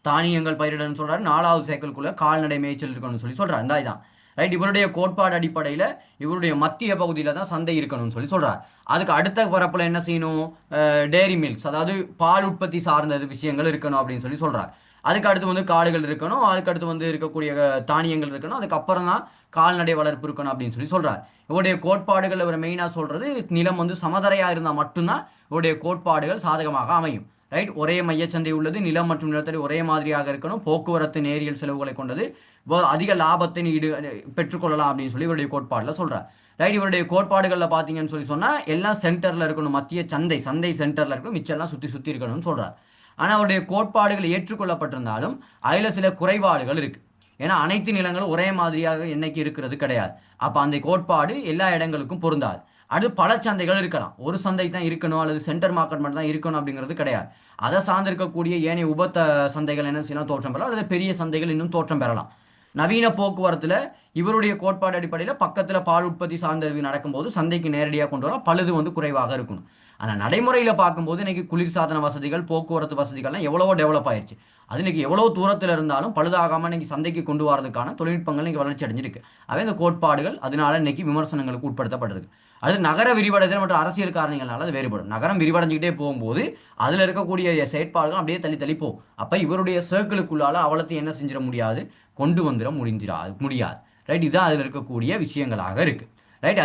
தானியங்கள் பயிரிடணும்னு சொல்றாரு, 4வது சர்க்கிளுக்குள்ள கால்நடை மேய்ச்சல் இருக்கணும்னு சொல்லி சொல்றாரு. இந்த இதான் ரைட். இவருடைய கோட்பாடு அடிப்படையில் இவருடைய மத்திய பகுதியில் தான் சந்தை இருக்கணும்னு சொல்லி சொல்றார். அதுக்கு அடுத்த பரப்புல என்ன செய்யணும், டேரி மில்க்ஸ், அதாவது பால் உற்பத்தி சார்ந்த விஷயங்கள் இருக்கணும் அப்படின்னு சொல்லி சொல்றார். அதுக்கு அடுத்து வந்து காடுகள் இருக்கணும், அதுக்கு அடுத்து வந்து இருக்கக்கூடிய தானியங்கள் இருக்கணும், அதுக்கப்புறம் தான் கால்நடை வளர்ப்பு இருக்கணும் அப்படின்னு சொல்லி சொல்றார். இவருடைய கோட்பாடுகள் இவர் மெயினாக சொல்றது நிலம் வந்து சமதரையா இருந்தால் மட்டும்தான் இவருடைய கோட்பாடுகள் சாதகமாக அமையும், ரைட். ஒரே மையச்சந்தை உள்ளது, நிலம் மற்றும் நிலத்தடி ஒரே மாதிரியாக இருக்கணும், போக்குவரத்து நேரியல் செலவுகளை கொண்டது, அதிக லாபத்தை ஈடு பெற்றுக்கொள்ளலாம் அப்படின்னு சொல்லி இவருடைய கோட்பாடில் சொல்றார். ரைட். இவருடைய கோட்பாடுகளில் பார்த்தீங்கன்னு சொன்னா எல்லாம் சென்டர்ல இருக்கணும், மத்திய சந்தை சென்டர்ல இருக்கணும், மிச்சம் எல்லாம் சுற்றி சுற்றி இருக்கணும்னு சொல்றார். ஆனால் அவருடைய கோட்பாடுகள் ஏற்றுக்கொள்ளப்பட்டிருந்தாலும் அதில் சில குறைபாடுகள் இருக்கு. ஏன்னா அனைத்து நிலங்களும் ஒரே மாதிரியாக என்னைக்கு இருக்கிறது கிடையாது. அப்போ அந்த கோட்பாடு எல்லா இடங்களுக்கும் பொருந்தாது. அது பல சந்தைகள் இருக்கலாம், ஒரு சந்தை தான் இருக்கணும் அல்லது சென்டர் மார்க்கெட் மட்டும் தான் இருக்கணும் அப்படிங்கிறது கிடையாது. அதை சார்ந்திருக்கக்கூடிய ஏனைய சந்தைகள் என்ன செய்யலாம், தோற்றம் பெறலாம், அல்லது பெரிய சந்தைகள் இன்னும் தோற்றம் பெறலாம். நவீன போக்குவரத்தில் இவருடைய கோட்பாடு அடிப்படையில் பக்கத்தில் பால் உற்பத்தி சார்ந்தது நடக்கும்போது சந்தைக்கு நேரடியாக கொண்டு வரலாம், பழுது குறைவாக இருக்கணும். ஆனால் நடைமுறையில் பார்க்கும்போது இன்னைக்கு குளிர்சாதன வசதிகள், போக்குவரத்து வசதிகள்லாம் எவ்வளவோ டெவலப் ஆயிடுச்சு. அது இன்னைக்கு எவ்வளோ தூரத்தில் இருந்தாலும் பழுதாகாமல் இன்னைக்கு சந்தைக்கு கொண்டு வரதுக்கான தொழில்நுட்பங்கள் இன்னைக்கு வளர்ச்சி அடைஞ்சிருக்கு. அவை இந்த கோட்பாடுகள் அதனால இன்னைக்கு விமர்சனங்களுக்கு உட்படுத்தப்பட்டிருக்கு. அது நகர விரிவடைதல் மற்றும் அரசியல் காரணங்களால் அது வேறுபடும். நகரம் விரிவடைஞ்சிக்கிட்டே போகும்போது அதில் இருக்கக்கூடிய செயற்பாடுகள் அப்படியே தள்ளி தள்ளி போகும். அப்போ இவருடைய சர்க்கிளுக்குள்ளால அவலத்தை என்ன செஞ்சிட முடியாது, கொண்டு வந்துட முடியாது. ரைட். இதுதான் அதில் இருக்கக்கூடிய விஷயங்களாக இருக்கு.